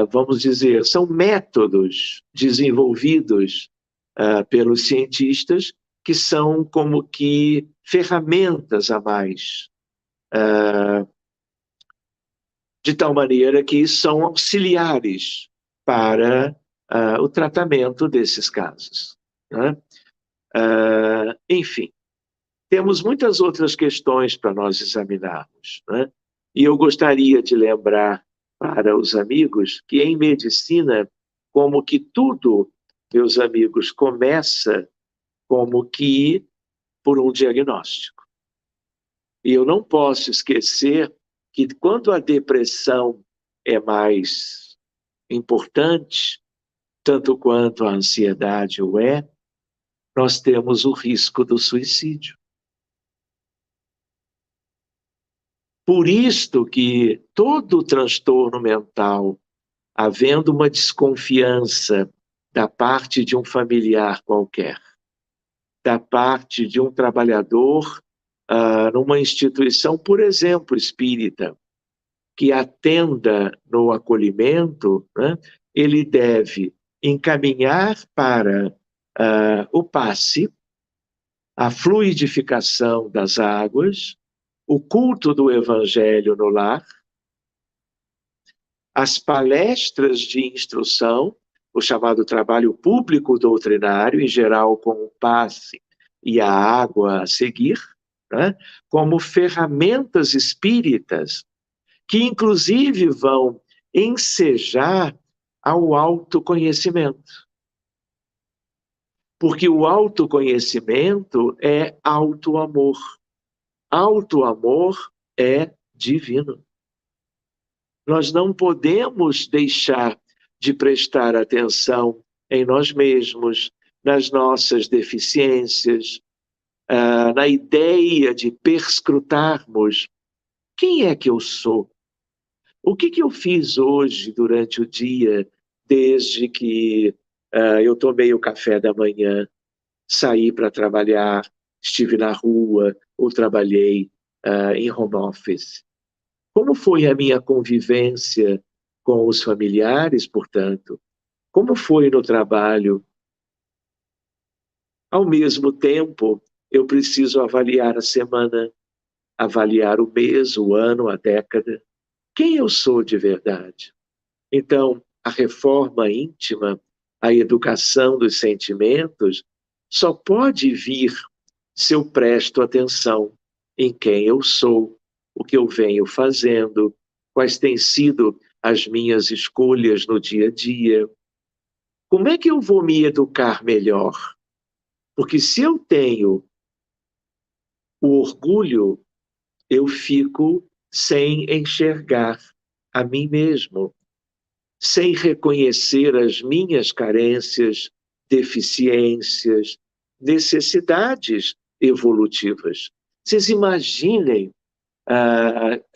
vamos dizer, são métodos desenvolvidos pelos cientistas que são como que ferramentas a mais, de tal maneira que são auxiliares para o tratamento desses casos, né? Enfim, temos muitas outras questões para nós examinarmos, né? E eu gostaria de lembrar para os amigos que em medicina, como que tudo, meus amigos, começa como que por um diagnóstico. E eu não posso esquecer que quando a depressão é mais importante, tanto quanto a ansiedade o é, nós temos o risco do suicídio. Por isto que todo transtorno mental, havendo uma desconfiança da parte de um familiar qualquer, da parte de um trabalhador numa instituição, por exemplo, espírita, que atenda no acolhimento, né, ele deve encaminhar para o passe, a fluidificação das águas, o culto do evangelho no lar, as palestras de instrução, o chamado trabalho público doutrinário, em geral com o passe e a água a seguir, né, como ferramentas espíritas que inclusive vão ensejar ao autoconhecimento. Porque o autoconhecimento é auto-amor. Auto-amor é divino. Nós não podemos deixar de prestar atenção em nós mesmos, nas nossas deficiências, na ideia de perscrutarmos quem é que eu sou? O que eu fiz hoje durante o dia, desde que eu tomei o café da manhã, saí para trabalhar, estive na rua ou trabalhei em home office? Como foi a minha convivência com os familiares, portanto? Como foi no trabalho? Ao mesmo tempo, eu preciso avaliar a semana, avaliar o mês, o ano, a década. Quem eu sou de verdade? Então, a reforma íntima, a educação dos sentimentos, só pode vir se eu presto atenção em quem eu sou, o que eu venho fazendo, quais têm sido as minhas escolhas no dia a dia. Como é que eu vou me educar melhor? Porque se eu tenho o orgulho, eu fico sem enxergar a mim mesmo, sem reconhecer as minhas carências, deficiências, necessidades evolutivas. Vocês imaginem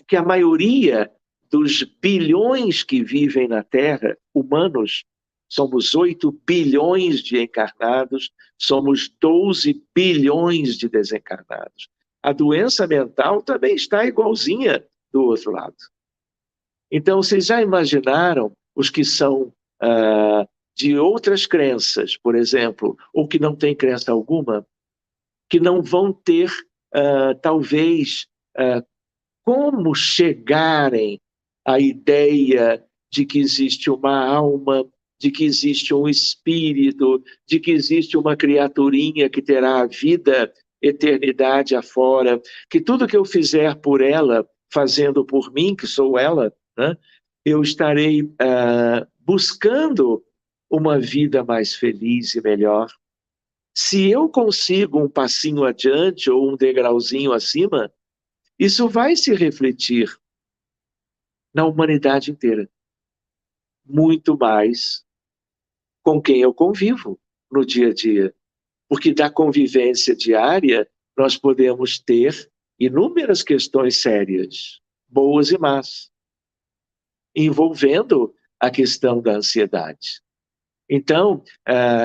que a maioria dos bilhões que vivem na Terra, humanos, somos 8 bilhões de encarnados, somos 12 bilhões de desencarnados. A doença mental também está igualzinha do outro lado. Então, vocês já imaginaram os que são de outras crenças, por exemplo, ou que não têm crença alguma, que não vão ter, talvez, como chegarem à ideia de que existe uma alma, de que existe um espírito, de que existe uma criaturinha que terá a vida, eternidade afora, que tudo que eu fizer por ela, fazendo por mim, que sou ela, né, eu estarei buscando uma vida mais feliz e melhor. Se eu consigo um passinho adiante ou um degrauzinho acima, isso vai se refletir na humanidade inteira. Muito mais com quem eu convivo no dia a dia. Porque da convivência diária, nós podemos ter inúmeras questões sérias, boas e más, envolvendo a questão da ansiedade. Então,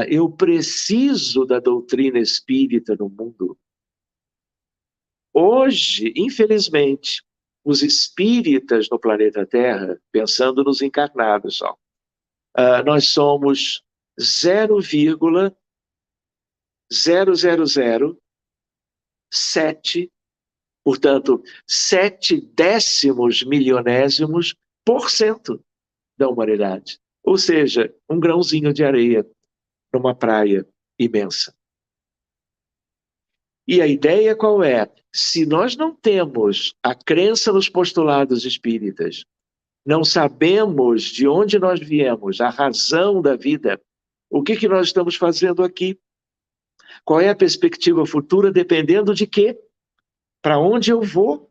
eu preciso da doutrina espírita no mundo. Hoje, infelizmente, os espíritas no planeta Terra, pensando nos encarnados, nós somos 0,0007, portanto, 0,07 da humanidade. Ou seja, um grãozinho de areia numa praia imensa. E a ideia qual é? Se nós não temos a crença nos postulados espíritas, não sabemos de onde nós viemos, a razão da vida, o que nós estamos fazendo aqui, qual é a perspectiva futura, dependendo de quê? Para onde eu vou?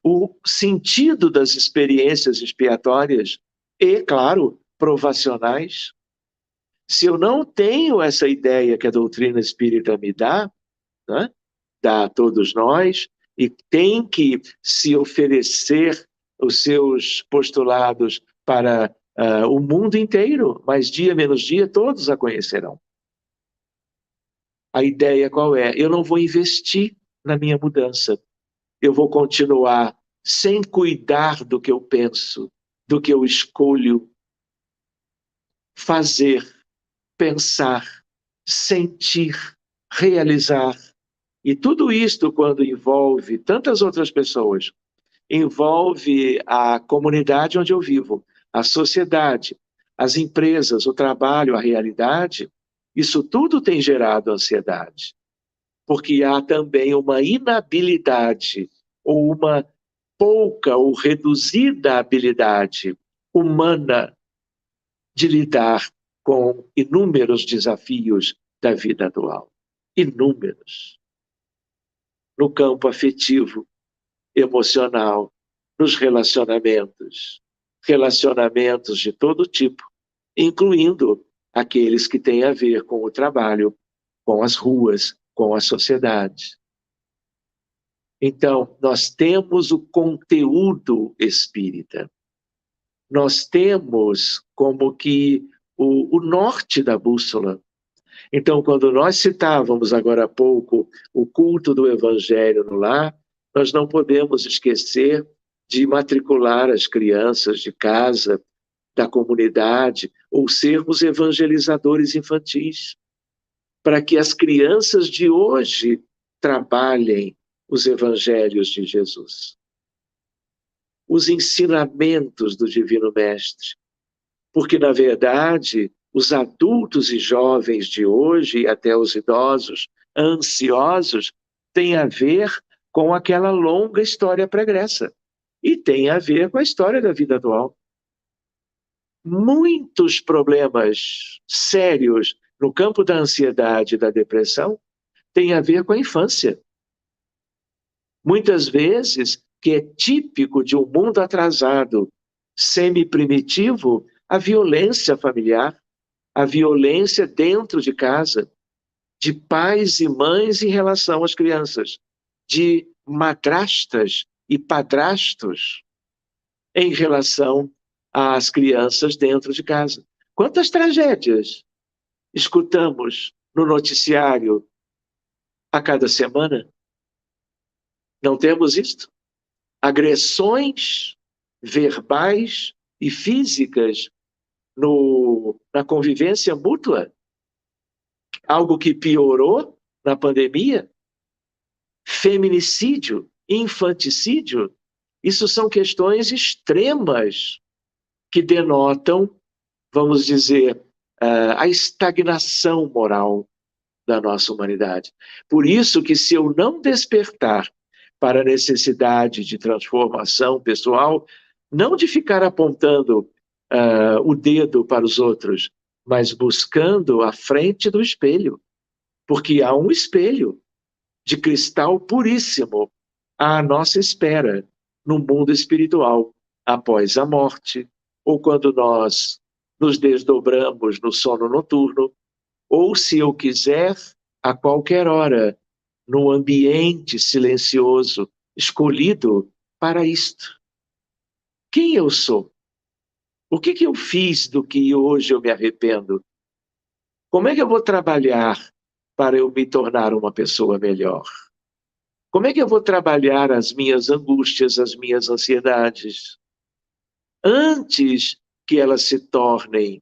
O sentido das experiências expiatórias e, claro, provacionais. Se eu não tenho essa ideia que a doutrina espírita me dá, né, dá a todos nós, e tem que se oferecer os seus postulados para o mundo inteiro, mas dia menos dia todos a conhecerão. A ideia qual é? Eu não vou investir na minha mudança. Eu vou continuar sem cuidar do que eu penso, do que eu escolho fazer, pensar, sentir, realizar. E tudo isto, quando envolve tantas outras pessoas, envolve a comunidade onde eu vivo, a sociedade, as empresas, o trabalho, a realidade, isso tudo tem gerado ansiedade. Porque há também uma inabilidade ou uma pouca ou reduzida habilidade humana de lidar com inúmeros desafios da vida atual. Inúmeros. No campo afetivo, emocional, nos relacionamentos. Relacionamentos de todo tipo, incluindo aqueles que têm a ver com o trabalho, com as ruas, com a sociedade. Então, nós temos o conteúdo espírita. Nós temos como que o norte da bússola. Então, quando nós citávamos agora há pouco o culto do Evangelho no lar, nós não podemos esquecer de matricular as crianças de casa, da comunidade, ou sermos evangelizadores infantis, para que as crianças de hoje trabalhem os evangelhos de Jesus, os ensinamentos do Divino Mestre, porque, na verdade, os adultos e jovens de hoje, e até os idosos ansiosos, têm a ver com aquela longa história pregressa, e tem a ver com a história da vida atual. Muitos problemas sérios no campo da ansiedade e da depressão têm a ver com a infância. Muitas vezes, que é típico de um mundo atrasado, semi-primitivo, a violência familiar, a violência dentro de casa, de pais e mães em relação às crianças, de madrastas e padrastos em relação às crianças dentro de casa. Quantas tragédias escutamos no noticiário a cada semana? Não temos isto? Agressões verbais e físicas na convivência mútua, algo que piorou na pandemia, feminicídio, infanticídio, isso são questões extremas que denotam, vamos dizer, a estagnação moral da nossa humanidade. Por isso que se eu não despertar para a necessidade de transformação pessoal, não de ficar apontando o dedo para os outros, mas buscando a frente do espelho, porque há um espelho de cristal puríssimo à nossa espera no mundo espiritual, após a morte, ou quando nós nos desdobramos no sono noturno, ou, se eu quiser, a qualquer hora, no ambiente silencioso, escolhido para isto. Quem eu sou? O que eu fiz do que hoje eu me arrependo? Como é que eu vou trabalhar para eu me tornar uma pessoa melhor? Como é que eu vou trabalhar as minhas angústias, as minhas ansiedades, antes que elas se tornem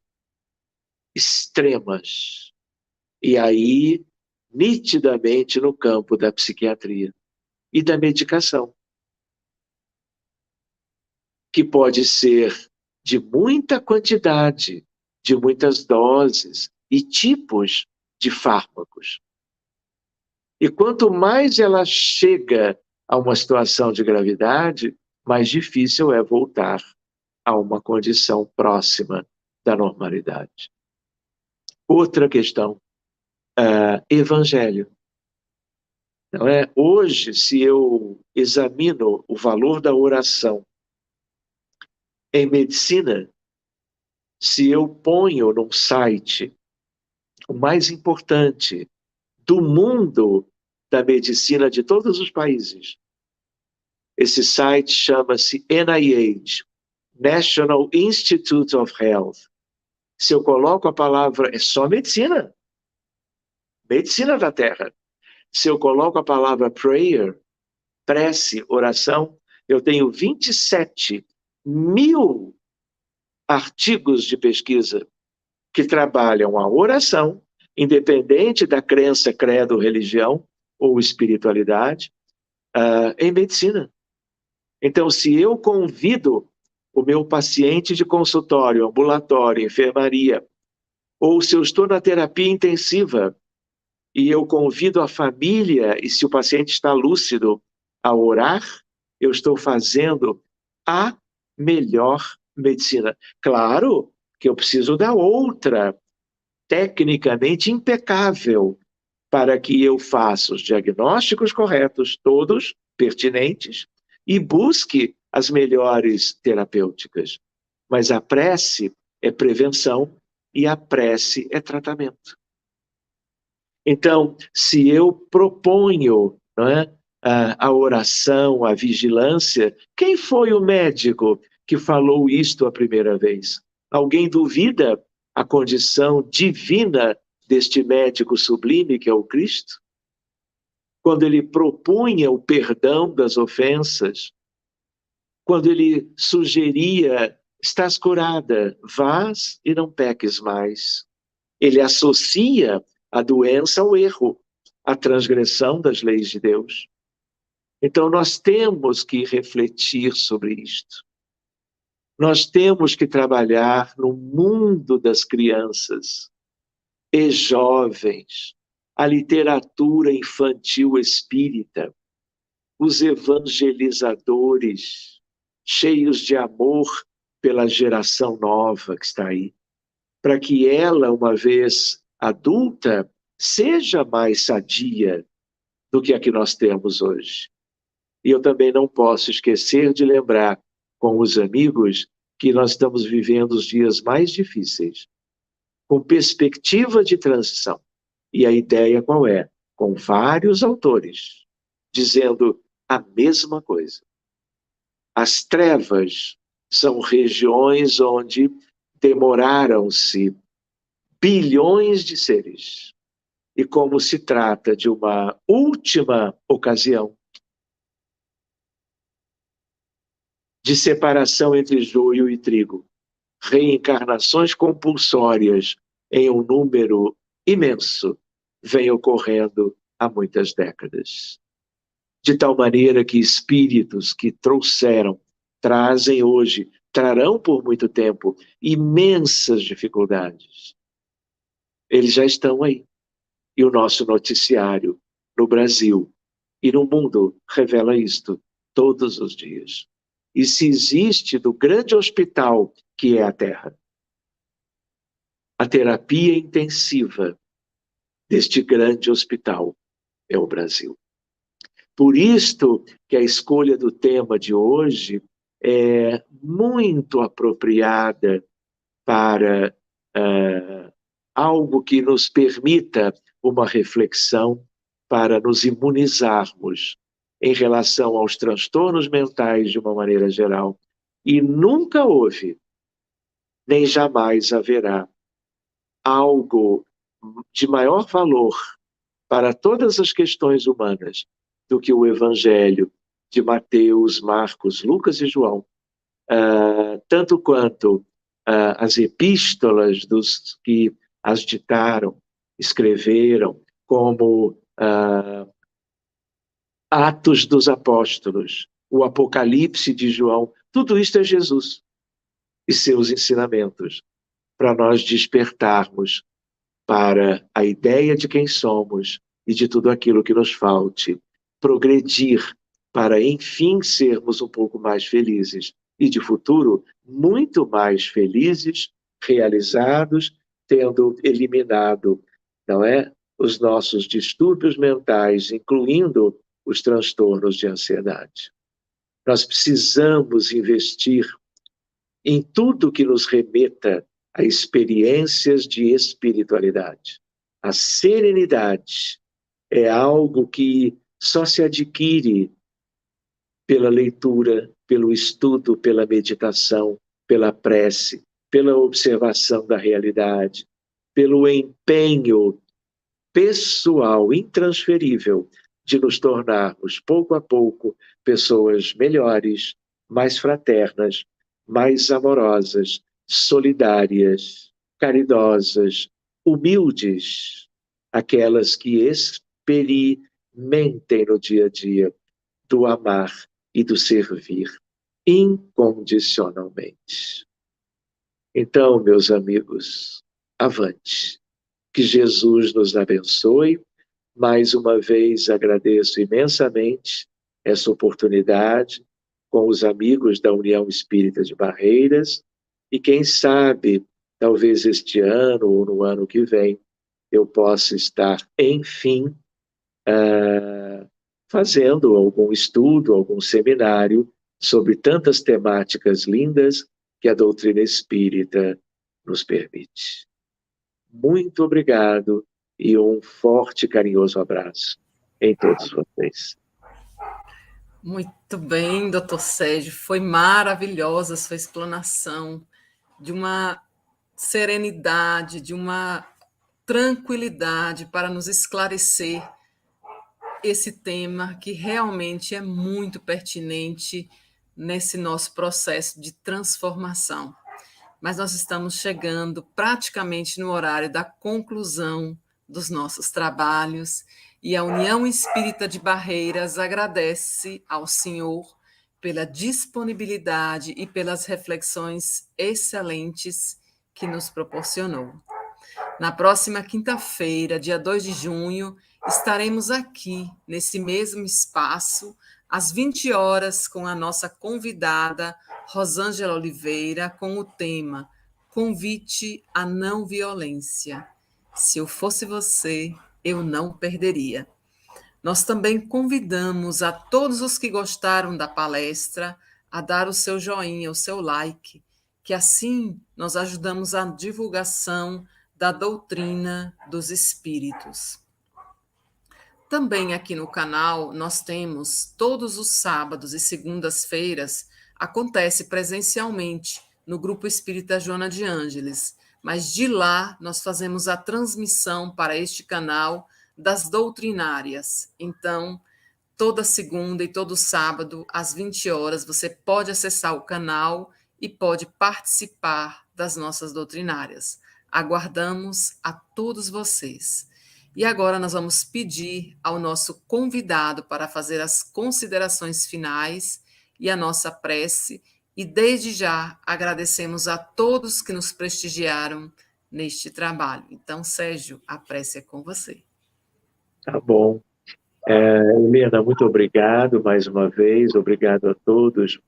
extremas? E aí, nitidamente no campo da psiquiatria e da medicação, que pode ser de muita quantidade, de muitas doses e tipos de fármacos. E quanto mais ela chega a uma situação de gravidade, mais difícil é voltar a uma condição próxima da normalidade. Outra questão, evangelho. Não é? Hoje, se eu examino o valor da oração em medicina, se eu ponho num site o mais importante do mundo da medicina de todos os países, Esse site chama-se NIH, National Institute of Health. Se eu coloco a palavra, é só medicina, medicina da Terra. Se eu coloco a palavra prayer, prece, oração, eu tenho 27 mil artigos de pesquisa que trabalham a oração, independente da crença, credo, religião ou espiritualidade, em medicina. Então, se eu convido o meu paciente de consultório, ambulatório, enfermaria, ou se eu estou na terapia intensiva e eu convido a família, e se o paciente está lúcido, a orar, eu estou fazendo a melhor medicina. Claro que eu preciso da outra, tecnicamente impecável, para que eu faça os diagnósticos corretos, todos pertinentes, e busque as melhores terapêuticas. Mas a prece é prevenção e a prece é tratamento. Então, se eu proponho, não é, a oração, a vigilância, quem foi o médico que falou isto a primeira vez? Alguém duvida a condição divina deste médico sublime que é o Cristo? Quando ele propunha o perdão das ofensas, quando ele sugeria, estás curada, vás e não peques mais. Ele associa a doença ao erro, à transgressão das leis de Deus. Então nós temos que refletir sobre isto. Nós temos que trabalhar no mundo das crianças e jovens, a literatura infantil espírita, os evangelizadores, cheios de amor pela geração nova que está aí, para que ela, uma vez adulta, seja mais sadia do que a que nós temos hoje. E eu também não posso esquecer de lembrar com os amigos que nós estamos vivendo os dias mais difíceis, com perspectiva de transição. E a ideia qual é? Com vários autores dizendo a mesma coisa. As trevas são regiões onde demoraram-se bilhões de seres. E como se trata de uma última ocasião de separação entre joio e trigo, reencarnações compulsórias em um número imenso vem ocorrendo há muitas décadas. De tal maneira que espíritos que trazem hoje, trarão por muito tempo imensas dificuldades. Eles já estão aí. E o nosso noticiário no Brasil e no mundo revela isto todos os dias. E se existe do grande hospital que é a Terra, a terapia intensiva deste grande hospital é o Brasil. Por isto que a escolha do tema de hoje é muito apropriada para algo que nos permita uma reflexão para nos imunizarmos em relação aos transtornos mentais de uma maneira geral. E nunca houve, nem jamais haverá, algo de maior valor para todas as questões humanas do que o Evangelho de Mateus, Marcos, Lucas e João, tanto quanto as epístolas dos que as ditaram, escreveram, como Atos dos Apóstolos, o Apocalipse de João, tudo isto é Jesus e seus ensinamentos, para nós despertarmos para a ideia de quem somos e de tudo aquilo que nos falte, progredir para, enfim, sermos um pouco mais felizes e, de futuro, muito mais felizes, realizados, tendo eliminado, não é, os nossos distúrbios mentais, incluindo os transtornos de ansiedade. Nós precisamos investir em tudo que nos remeta a experiências de espiritualidade. A serenidade é algo que só se adquire pela leitura, pelo estudo, pela meditação, pela prece, pela observação da realidade, pelo empenho pessoal, intransferível, de nos tornarmos, pouco a pouco, pessoas melhores, mais fraternas, mais amorosas, solidárias, caridosas, humildes, aquelas que experimentem no dia a dia do amar e do servir incondicionalmente. Então, meus amigos, avante. Que Jesus nos abençoe. Mais uma vez agradeço imensamente essa oportunidade com os amigos da União Espírita de Barreiras e quem sabe, talvez este ano ou no ano que vem, eu possa estar, enfim, fazendo algum estudo, algum seminário sobre tantas temáticas lindas que a doutrina espírita nos permite. Muito obrigado e um forte e carinhoso abraço em todos vocês. Muito bem, doutor Sérgio. Foi maravilhosa a sua explanação, de uma serenidade, de uma tranquilidade para nos esclarecer esse tema que realmente é muito pertinente nesse nosso processo de transformação. Mas nós estamos chegando praticamente no horário da conclusão dos nossos trabalhos e a União Espírita de Barreiras agradece ao senhor pela disponibilidade e pelas reflexões excelentes que nos proporcionou. Na próxima quinta-feira, dia 2 de junho, estaremos aqui, nesse mesmo espaço, às 20 horas, com a nossa convidada, Rosângela Oliveira, com o tema Convite à Não Violência. Se eu fosse você, eu não perderia. Nós também convidamos a todos os que gostaram da palestra a dar o seu joinha, o seu like, que assim nós ajudamos a divulgação da doutrina dos espíritos. Também aqui no canal nós temos todos os sábados e segundas-feiras, acontece presencialmente no Grupo Espírita Joana de Ângeles, mas de lá nós fazemos a transmissão para este canal das doutrinárias. Então, toda segunda e todo sábado, às 20 horas, você pode acessar o canal e pode participar das nossas doutrinárias. Aguardamos a todos vocês. E agora nós vamos pedir ao nosso convidado para fazer as considerações finais e a nossa prece, e desde já agradecemos a todos que nos prestigiaram neste trabalho. Então, Sérgio, a prece é com você. Tá bom. Helena, muito obrigado mais uma vez, obrigado a todos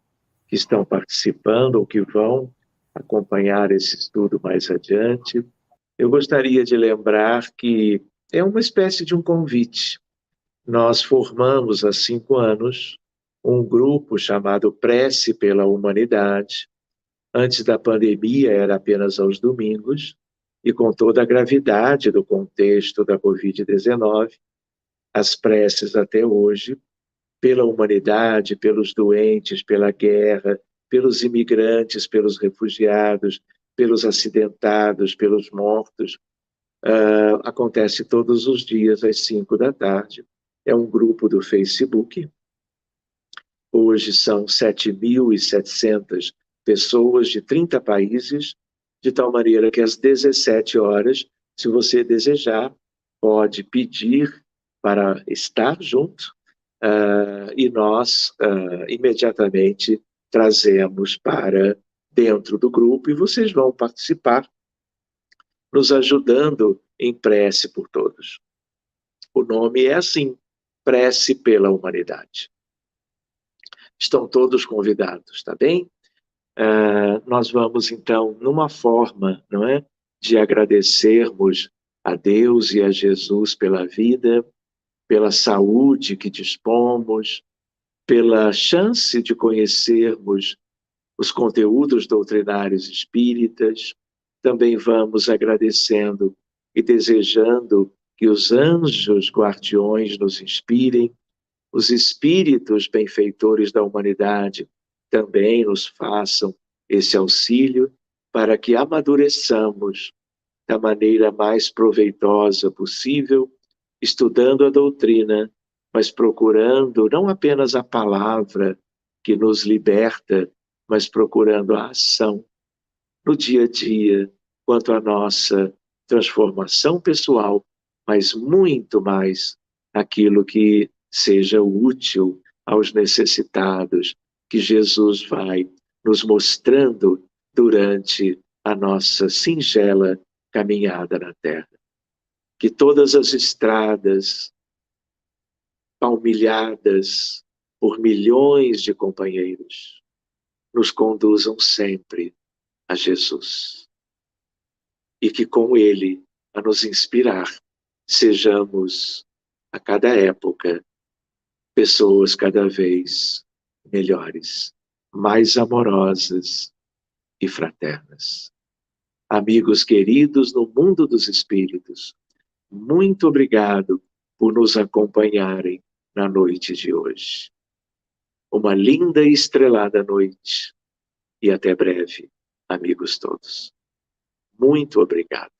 que estão participando ou que vão acompanhar esse estudo mais adiante. Eu gostaria de lembrar que é uma espécie de um convite. Nós formamos há 5 anos um grupo chamado Prece pela Humanidade. Antes da pandemia era apenas aos domingos, e com toda a gravidade do contexto da Covid-19, as preces até hoje, pela humanidade, pelos doentes, pela guerra, pelos imigrantes, pelos refugiados, pelos acidentados, pelos mortos, acontece todos os dias às 5 da tarde. É um grupo do Facebook. Hoje são 7.700 pessoas de 30 países, de tal maneira que às 17 horas, se você desejar, pode pedir para estar junto, e nós imediatamente trazemos para dentro do grupo e vocês vão participar, nos ajudando em prece por todos. O nome é assim, Prece pela Humanidade. Estão todos convidados, tá bem? Nós vamos, então, numa forma, não é, de agradecermos a Deus e a Jesus pela vida, pela saúde que dispomos, pela chance de conhecermos os conteúdos doutrinários espíritas. Também vamos agradecendo e desejando que os anjos guardiões nos inspirem, os espíritos benfeitores da humanidade também nos façam esse auxílio para que amadureçamos da maneira mais proveitosa possível, estudando a doutrina, mas procurando não apenas a palavra que nos liberta, mas procurando a ação no dia a dia, quanto à nossa transformação pessoal, mas muito mais aquilo que seja útil aos necessitados, que Jesus vai nos mostrando durante a nossa singela caminhada na Terra. Que todas as estradas palmilhadas por milhões de companheiros nos conduzam sempre a Jesus. E que com Ele, a nos inspirar, sejamos, a cada época, pessoas cada vez melhores, mais amorosas e fraternas. Amigos queridos no mundo dos espíritos, muito obrigado por nos acompanharem na noite de hoje. Uma linda e estrelada noite e até breve, amigos todos. Muito obrigado.